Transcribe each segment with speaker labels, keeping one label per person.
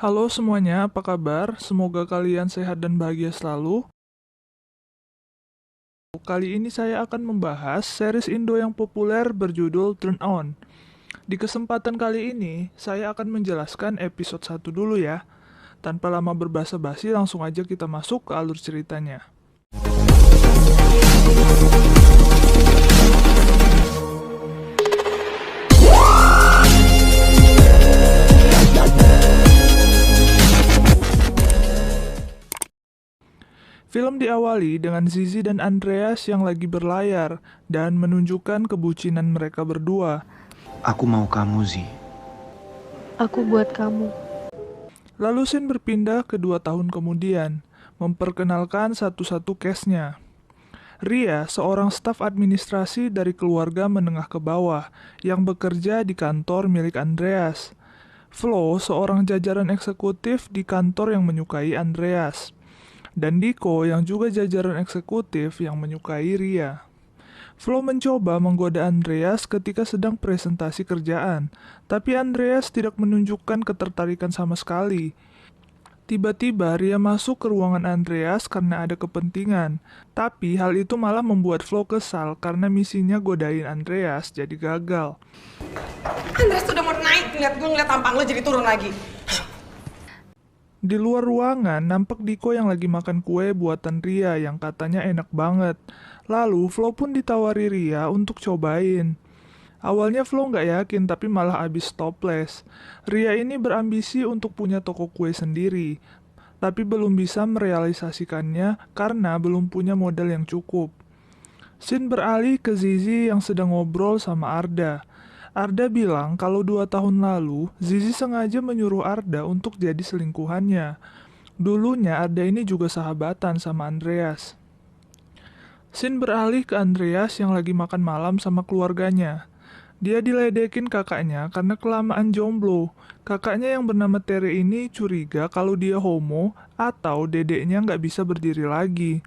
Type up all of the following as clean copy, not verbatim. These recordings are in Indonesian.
Speaker 1: Halo semuanya, apa kabar? Semoga kalian sehat dan bahagia selalu. Kali ini saya akan membahas series Indo yang populer berjudul Turn On. Di kesempatan kali ini, saya akan menjelaskan episode 1 dulu ya. Tanpa lama berbasa-basi, langsung aja kita masuk ke alur ceritanya. Film diawali dengan Zizi dan Andreas yang lagi berlayar dan menunjukkan kebucinan mereka berdua.
Speaker 2: Aku mau kamu, Zi.
Speaker 3: Aku buat kamu.
Speaker 1: Lalu scene berpindah ke 2 tahun kemudian, memperkenalkan satu-satu case-nya. Ria, seorang staf administrasi dari keluarga menengah ke bawah yang bekerja di kantor milik Andreas. Flo, seorang jajaran eksekutif di kantor yang menyukai Andreas. Dan Diko yang juga jajaran eksekutif yang menyukai Ria. Flo mencoba menggoda Andreas ketika sedang presentasi kerjaan, tapi Andreas tidak menunjukkan ketertarikan sama sekali. Tiba-tiba Ria masuk ke ruangan Andreas karena ada kepentingan, tapi hal itu malah membuat Flo kesal karena misinya godain Andreas jadi gagal.
Speaker 4: Andres tuh udah mau naik, ngeliat tampang lo jadi turun lagi.
Speaker 1: Di luar ruangan, nampak Diko yang lagi makan kue buatan Ria yang katanya enak banget. Lalu, Flo pun ditawari Ria untuk cobain. Awalnya Flo nggak yakin, tapi malah abis toples. Ria ini berambisi untuk punya toko kue sendiri, tapi belum bisa merealisasikannya karena belum punya modal yang cukup. Scene beralih ke Zizi yang sedang ngobrol sama Arda. Arda bilang kalau 2 tahun lalu, Zizi sengaja menyuruh Arda untuk jadi selingkuhannya. Dulunya Arda ini juga sahabatan sama Andreas. Scene beralih ke Andreas yang lagi makan malam sama keluarganya. Dia diledekin kakaknya karena kelamaan jomblo. Kakaknya yang bernama Tere ini curiga kalau dia homo atau dedeknya nggak bisa berdiri lagi.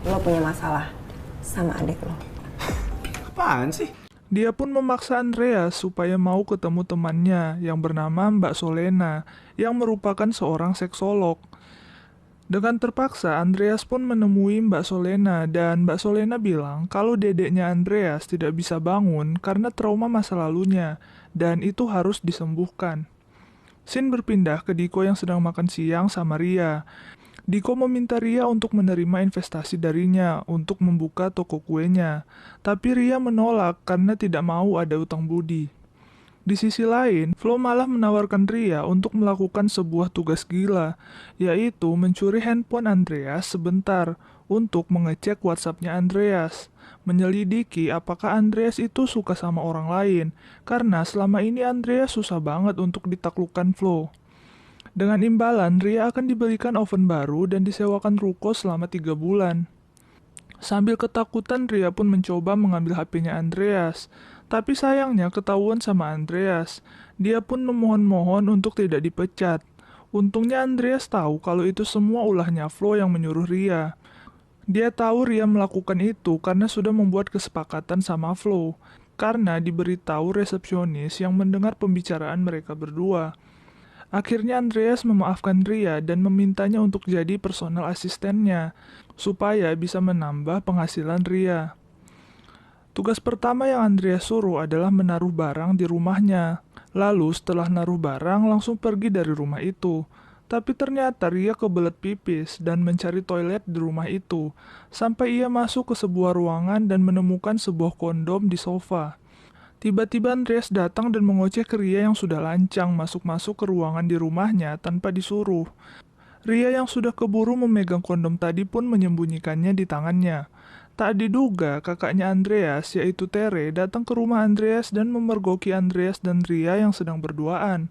Speaker 4: Lo punya masalah sama adik lo.
Speaker 2: Apaan sih?
Speaker 1: Dia pun memaksa Andreas supaya mau ketemu temannya yang bernama Mbak Solena, yang merupakan seorang seksolog. Dengan terpaksa, Andreas pun menemui Mbak Solena, dan Mbak Solena bilang kalau dedeknya Andreas tidak bisa bangun karena trauma masa lalunya, dan itu harus disembuhkan. Scene berpindah ke Diko yang sedang makan siang sama Ria. Diko meminta Ria untuk menerima investasi darinya untuk membuka toko kuenya, tapi Ria menolak karena tidak mau ada utang budi. Di sisi lain, Flo malah menawarkan Ria untuk melakukan sebuah tugas gila, yaitu mencuri handphone Andreas sebentar untuk mengecek WhatsApp-nya Andreas, menyelidiki apakah Andreas itu suka sama orang lain, karena selama ini Andreas susah banget untuk ditaklukkan Flo. Dengan imbalan, Ria akan diberikan oven baru dan disewakan ruko selama 3 bulan. Sambil ketakutan, Ria pun mencoba mengambil HP-nya Andreas. Tapi sayangnya ketahuan sama Andreas. Dia pun memohon-mohon untuk tidak dipecat. Untungnya Andreas tahu kalau itu semua ulahnya Flo yang menyuruh Ria. Dia tahu Ria melakukan itu karena sudah membuat kesepakatan sama Flo. Karena diberitahu resepsionis yang mendengar pembicaraan mereka berdua. Akhirnya Andreas memaafkan Ria dan memintanya untuk jadi personal asistennya, supaya bisa menambah penghasilan Ria. Tugas pertama yang Andreas suruh adalah menaruh barang di rumahnya. Lalu setelah naruh barang langsung pergi dari rumah itu. Tapi ternyata Ria kebelet pipis dan mencari toilet di rumah itu, sampai ia masuk ke sebuah ruangan dan menemukan sebuah kondom di sofa. Tiba-tiba Andreas datang dan mengoceh ke Ria yang sudah lancang masuk-masuk ke ruangan di rumahnya tanpa disuruh. Ria yang sudah keburu memegang kondom tadi pun menyembunyikannya di tangannya. Tak diduga, kakaknya Andreas, yaitu Tere, datang ke rumah Andreas dan memergoki Andreas dan Ria yang sedang berduaan.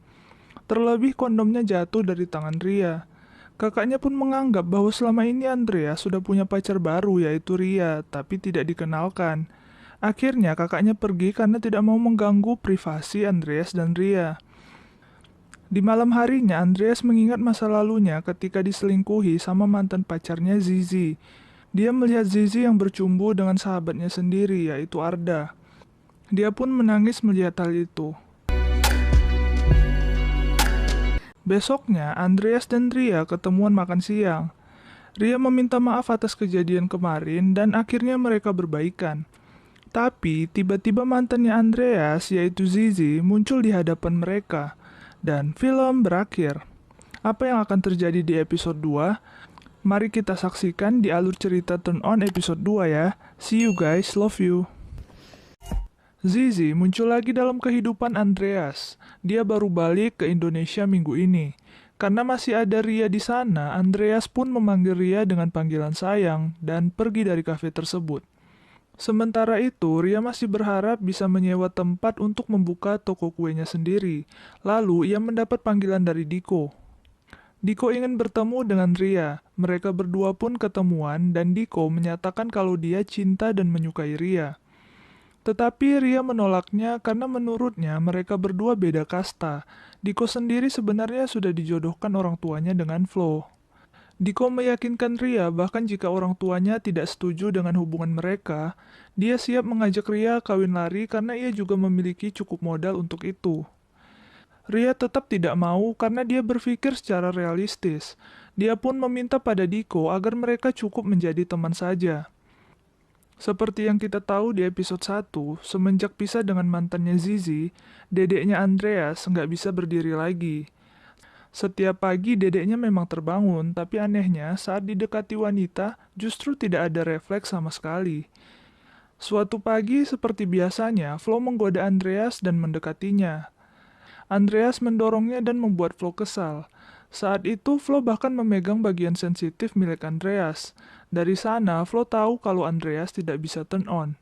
Speaker 1: Terlebih kondomnya jatuh dari tangan Ria. Kakaknya pun menganggap bahwa selama ini Andreas sudah punya pacar baru yaitu Ria, tapi tidak dikenalkan. Akhirnya kakaknya pergi karena tidak mau mengganggu privasi Andreas dan Ria. Di malam harinya, Andreas mengingat masa lalunya ketika diselingkuhi sama mantan pacarnya Zizi. Dia melihat Zizi yang bercumbu dengan sahabatnya sendiri, yaitu Arda. Dia pun menangis melihat hal itu. Besoknya, Andreas dan Ria ketemuan makan siang. Ria meminta maaf atas kejadian kemarin dan akhirnya mereka berbaikan. Tapi, tiba-tiba mantannya Andreas, yaitu Zizi, muncul di hadapan mereka. Dan film berakhir. Apa yang akan terjadi di episode 2? Mari kita saksikan di alur cerita Turn On episode 2 ya. See you guys, love you. Zizi muncul lagi dalam kehidupan Andreas. Dia baru balik ke Indonesia minggu ini. Karena masih ada Ria di sana, Andreas pun memanggil Ria dengan panggilan sayang dan pergi dari kafe tersebut. Sementara itu, Ria masih berharap bisa menyewa tempat untuk membuka toko kuenya sendiri. Lalu, ia mendapat panggilan dari Diko. Diko ingin bertemu dengan Ria. Mereka berdua pun ketemuan dan Diko menyatakan kalau dia cinta dan menyukai Ria. Tetapi Ria menolaknya karena menurutnya mereka berdua beda kasta. Diko sendiri sebenarnya sudah dijodohkan orang tuanya dengan Flo. Diko meyakinkan Ria bahkan jika orang tuanya tidak setuju dengan hubungan mereka, dia siap mengajak Ria kawin lari karena ia juga memiliki cukup modal untuk itu. Ria tetap tidak mau karena dia berpikir secara realistis. Dia pun meminta pada Diko agar mereka cukup menjadi teman saja. Seperti yang kita tahu di episode 1, semenjak pisah dengan mantannya Zizi, dedeknya Andreas nggak bisa berdiri lagi. Setiap pagi dedeknya memang terbangun, tapi anehnya saat didekati wanita justru tidak ada refleks sama sekali. Suatu pagi seperti biasanya, Flo menggoda Andreas dan mendekatinya. Andreas mendorongnya dan membuat Flo kesal. Saat itu, Flo bahkan memegang bagian sensitif milik Andreas. Dari sana, Flo tahu kalau Andreas tidak bisa turn on.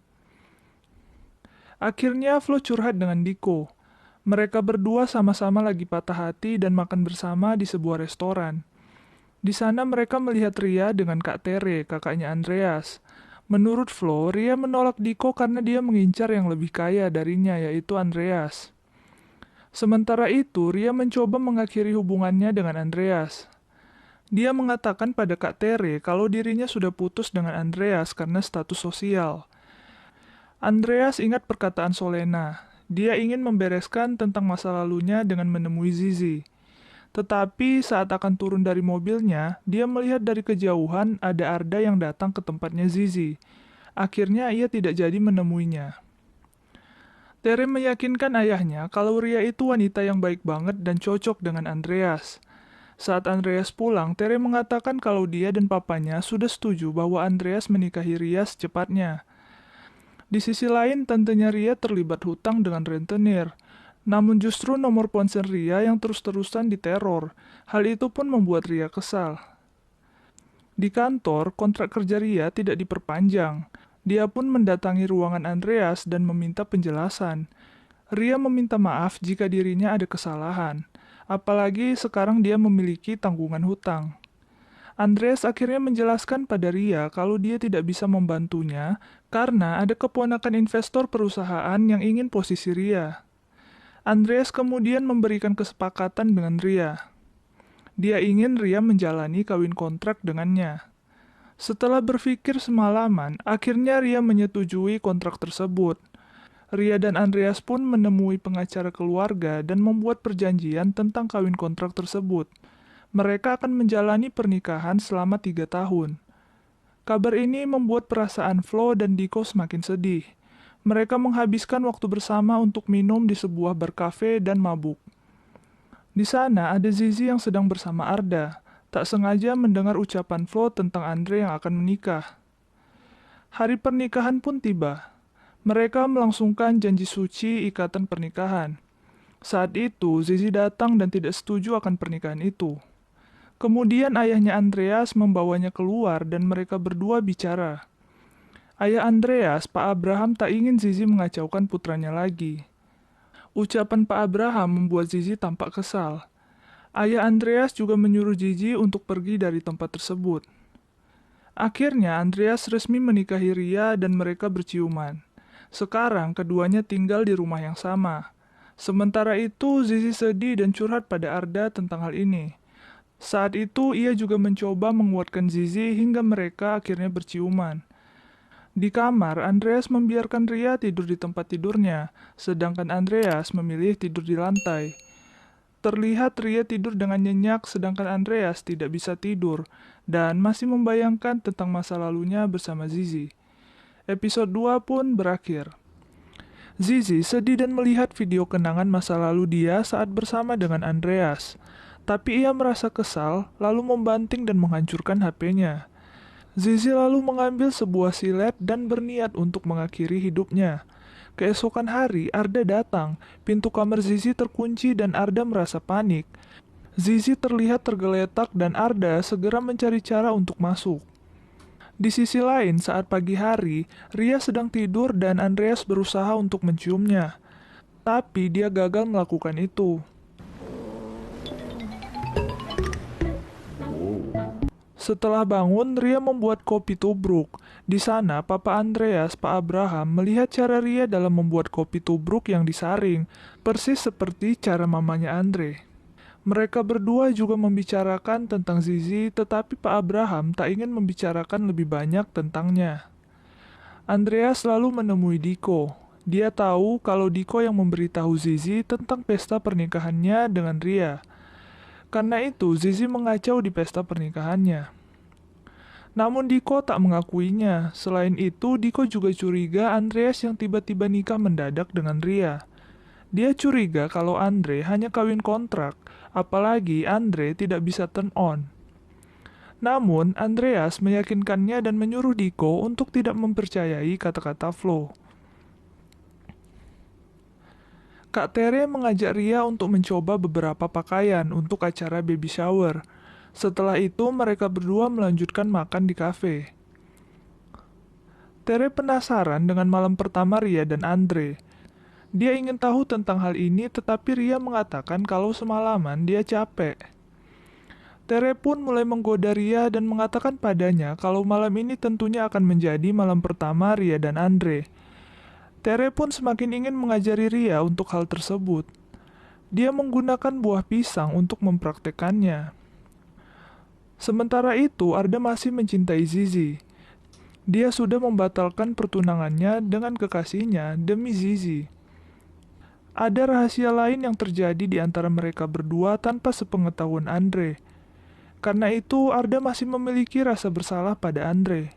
Speaker 1: Akhirnya, Flo curhat dengan Diko. Mereka berdua sama-sama lagi patah hati dan makan bersama di sebuah restoran. Di sana mereka melihat Ria dengan Kak Tere, kakaknya Andreas. Menurut Flo, Ria menolak Diko karena dia mengincar yang lebih kaya darinya, yaitu Andreas. Sementara itu, Ria mencoba mengakhiri hubungannya dengan Andreas. Dia mengatakan pada Kak Tere kalau dirinya sudah putus dengan Andreas karena status sosial. Andreas ingat perkataan Solena. Dia ingin membereskan tentang masa lalunya dengan menemui Zizi. Tetapi saat akan turun dari mobilnya, dia melihat dari kejauhan ada Arda yang datang ke tempatnya Zizi. Akhirnya ia tidak jadi menemuinya. Tere meyakinkan ayahnya kalau Ria itu wanita yang baik banget dan cocok dengan Andreas. Saat Andreas pulang, Tere mengatakan kalau dia dan papanya sudah setuju bahwa Andreas menikahi Ria secepatnya. Di sisi lain, tantenya Ria terlibat hutang dengan rentenir. Namun justru nomor ponsel Ria yang terus-terusan diteror. Hal itu pun membuat Ria kesal. Di kantor, kontrak kerja Ria tidak diperpanjang. Dia pun mendatangi ruangan Andreas dan meminta penjelasan. Ria meminta maaf jika dirinya ada kesalahan. Apalagi sekarang dia memiliki tanggungan hutang. Andreas akhirnya menjelaskan pada Ria kalau dia tidak bisa membantunya karena ada keponakan investor perusahaan yang ingin posisi Ria. Andreas kemudian memberikan kesepakatan dengan Ria. Dia ingin Ria menjalani kawin kontrak dengannya. Setelah berpikir semalaman, akhirnya Ria menyetujui kontrak tersebut. Ria dan Andreas pun menemui pengacara keluarga dan membuat perjanjian tentang kawin kontrak tersebut. Mereka akan menjalani pernikahan selama 3 tahun. Kabar ini membuat perasaan Flo dan Diko semakin sedih. Mereka menghabiskan waktu bersama untuk minum di sebuah bar kafe dan mabuk. Di sana ada Zizi yang sedang bersama Arda. Tak sengaja mendengar ucapan Flo tentang Andre yang akan menikah. Hari pernikahan pun tiba. Mereka melangsungkan janji suci ikatan pernikahan. Saat itu, Zizi datang dan tidak setuju akan pernikahan itu. Kemudian ayahnya Andreas membawanya keluar dan mereka berdua bicara. Ayah Andreas, Pak Abraham tak ingin Zizi mengacaukan putranya lagi. Ucapan Pak Abraham membuat Zizi tampak kesal. Ayah Andreas juga menyuruh Zizi untuk pergi dari tempat tersebut. Akhirnya Andreas resmi menikahi Ria dan mereka berciuman. Sekarang keduanya tinggal di rumah yang sama. Sementara itu Zizi sedih dan curhat pada Arda tentang hal ini. Saat itu ia juga mencoba menguatkan Zizi hingga mereka akhirnya berciuman. Di kamar, Andreas membiarkan Ria tidur di tempat tidurnya, sedangkan Andreas memilih tidur di lantai. Terlihat Ria tidur dengan nyenyak sedangkan Andreas tidak bisa tidur dan masih membayangkan tentang masa lalunya bersama Zizi. Episode 2 pun berakhir. Zizi sedih dan melihat video kenangan masa lalu dia saat bersama dengan Andreas. Tapi ia merasa kesal, lalu membanting dan menghancurkan HP-nya. Zizi lalu mengambil sebuah silet dan berniat untuk mengakhiri hidupnya. Keesokan hari, Arda datang. Pintu kamar Zizi terkunci dan Arda merasa panik. Zizi terlihat tergeletak dan Arda segera mencari cara untuk masuk. Di sisi lain, saat pagi hari, Ria sedang tidur dan Andreas berusaha untuk menciumnya. Tapi dia gagal melakukan itu. Setelah bangun, Ria membuat kopi tubruk. Di sana, Papa Andreas, Pak Abraham, melihat cara Ria dalam membuat kopi tubruk yang disaring, persis seperti cara mamanya Andre. Mereka berdua juga membicarakan tentang Zizi, tetapi Pak Abraham tak ingin membicarakan lebih banyak tentangnya. Andreas lalu menemui Diko. Dia tahu kalau Diko yang memberitahu Zizi tentang pesta pernikahannya dengan Ria. Karena itu, Zizi mengacau di pesta pernikahannya. Namun Diko tak mengakuinya. Selain itu, Diko juga curiga Andreas yang tiba-tiba nikah mendadak dengan Ria. Dia curiga kalau Andre hanya kawin kontrak, apalagi Andre tidak bisa turn on. Namun, Andreas meyakinkannya dan menyuruh Diko untuk tidak mempercayai kata-kata Flo. Kak Tere mengajak Ria untuk mencoba beberapa pakaian untuk acara baby shower. Setelah itu, mereka berdua melanjutkan makan di kafe. Tere penasaran dengan malam pertama Ria dan Andre. Dia ingin tahu tentang hal ini, tetapi Ria mengatakan kalau semalaman dia capek. Tere pun mulai menggoda Ria dan mengatakan padanya kalau malam ini tentunya akan menjadi malam pertama Ria dan Andre. Tere pun semakin ingin mengajari Ria untuk hal tersebut. Dia menggunakan buah pisang untuk mempraktekannya. Sementara itu, Arda masih mencintai Zizi. Dia sudah membatalkan pertunangannya dengan kekasihnya demi Zizi. Ada rahasia lain yang terjadi di antara mereka berdua tanpa sepengetahuan Andre. Karena itu, Arda masih memiliki rasa bersalah pada Andre.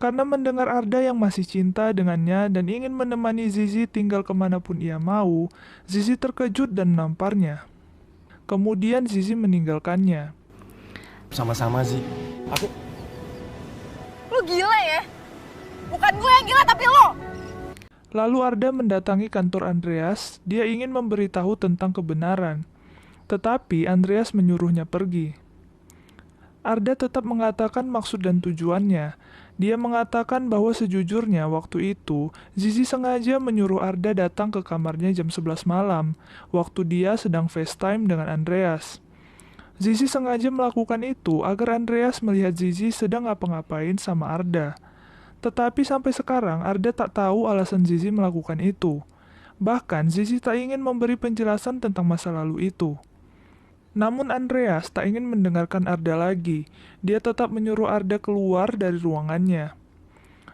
Speaker 1: Karena mendengar Arda yang masih cinta dengannya dan ingin menemani Zizi tinggal kemanapun ia mau, Zizi terkejut dan menamparnya. Kemudian Zizi meninggalkannya.
Speaker 2: Sama-sama, Zi.
Speaker 4: Lu gila ya? Bukan gue yang gila tapi lo.
Speaker 1: Lalu Arda mendatangi kantor Andreas, dia ingin memberitahu tentang kebenaran. Tetapi Andreas menyuruhnya pergi. Arda tetap mengatakan maksud dan tujuannya. Dia mengatakan bahwa sejujurnya waktu itu, Zizi sengaja menyuruh Arda datang ke kamarnya jam 11 malam, waktu dia sedang FaceTime dengan Andreas. Zizi sengaja melakukan itu agar Andreas melihat Zizi sedang ngapa-ngapain sama Arda. Tetapi sampai sekarang Arda tak tahu alasan Zizi melakukan itu. Bahkan Zizi tak ingin memberi penjelasan tentang masa lalu itu. Namun Andreas tak ingin mendengarkan Arda lagi. Dia tetap menyuruh Arda keluar dari ruangannya.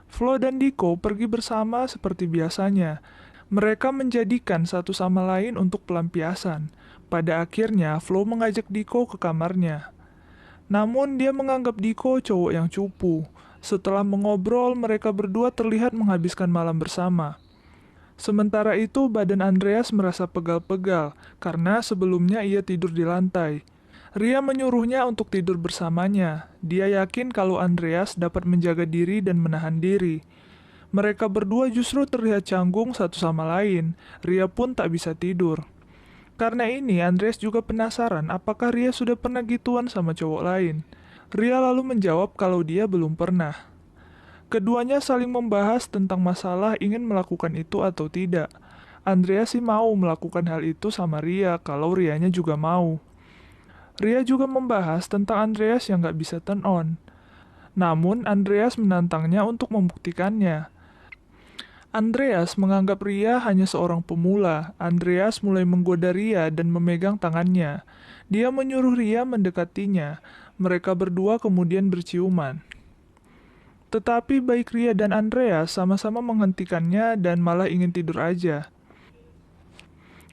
Speaker 1: Flo dan Diko pergi bersama seperti biasanya. Mereka menjadikan satu sama lain untuk pelampiasan. Pada akhirnya Flo mengajak Diko ke kamarnya. Namun dia menganggap Diko cowok yang cupu. Setelah mengobrol, mereka berdua terlihat menghabiskan malam bersama. Sementara itu, badan Andreas merasa pegal-pegal, karena sebelumnya ia tidur di lantai. Ria menyuruhnya untuk tidur bersamanya. Dia yakin kalau Andreas dapat menjaga diri dan menahan diri. Mereka berdua justru terlihat canggung satu sama lain. Ria pun tak bisa tidur. Karena ini, Andreas juga penasaran apakah Ria sudah pernah gituan sama cowok lain. Ria lalu menjawab kalau dia belum pernah. Keduanya saling membahas tentang masalah ingin melakukan itu atau tidak. Andreas sih mau melakukan hal itu sama Ria kalau Rianya juga mau. Ria juga membahas tentang Andreas yang gak bisa turn on. Namun Andreas menantangnya untuk membuktikannya. Andreas menganggap Ria hanya seorang pemula. Andreas mulai menggoda Ria dan memegang tangannya. Dia menyuruh Ria mendekatinya. Mereka berdua kemudian berciuman. Tetapi baik Ria dan Andreas sama-sama menghentikannya dan malah ingin tidur aja.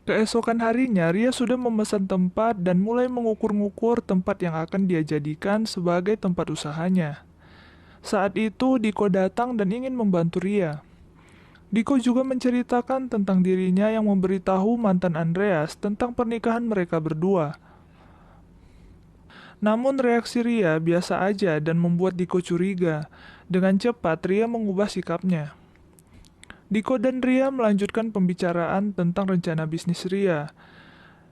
Speaker 1: Keesokan harinya, Ria sudah memesan tempat dan mulai mengukur-ngukur tempat yang akan dia jadikan sebagai tempat usahanya. Saat itu, Diko datang dan ingin membantu Ria. Diko juga menceritakan tentang dirinya yang memberitahu mantan Andreas tentang pernikahan mereka berdua. Namun reaksi Ria biasa aja dan membuat Diko curiga. Dengan cepat, Ria mengubah sikapnya. Diko dan Ria melanjutkan pembicaraan tentang rencana bisnis Ria.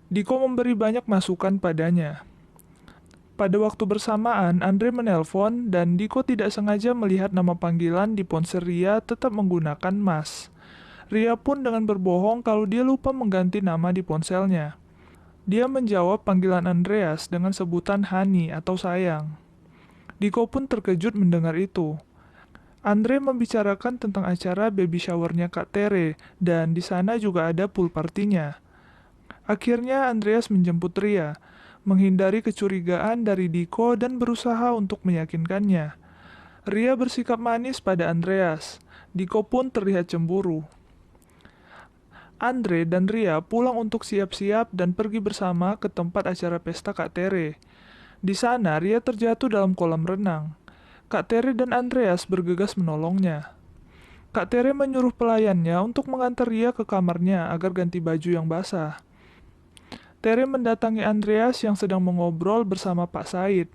Speaker 1: Diko memberi banyak masukan padanya. Pada waktu bersamaan, Andre menelpon dan Diko tidak sengaja melihat nama panggilan di ponsel Ria tetap menggunakan Mas. Ria pun dengan berbohong kalau dia lupa mengganti nama di ponselnya. Dia menjawab panggilan Andreas dengan sebutan Hani atau sayang. Diko pun terkejut mendengar itu. Andre membicarakan tentang acara baby showernya Kak Tere, dan di sana juga ada pool partinya. Akhirnya Andreas menjemput Ria, menghindari kecurigaan dari Diko dan berusaha untuk meyakinkannya. Ria bersikap manis pada Andreas. Diko pun terlihat cemburu. Andre dan Ria pulang untuk siap-siap dan pergi bersama ke tempat acara pesta Kak Tere. Di sana Ria terjatuh dalam kolam renang. Kak Tere dan Andreas bergegas menolongnya. Kak Tere menyuruh pelayannya untuk mengantar Ria ke kamarnya agar ganti baju yang basah. Tere mendatangi Andreas yang sedang mengobrol bersama Pak Said.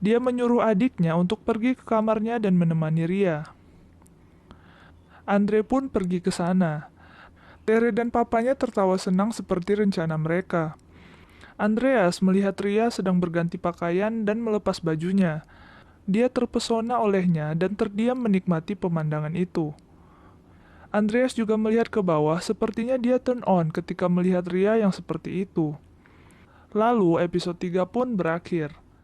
Speaker 1: Dia menyuruh adiknya untuk pergi ke kamarnya dan menemani Ria. Andre pun pergi ke sana. Tere dan papanya tertawa senang seperti rencana mereka. Andreas melihat Ria sedang berganti pakaian dan melepas bajunya. Dia terpesona olehnya dan terdiam menikmati pemandangan itu. Andreas juga melihat ke bawah, sepertinya dia turn on ketika melihat Ria yang seperti itu. Lalu episode 3 pun berakhir.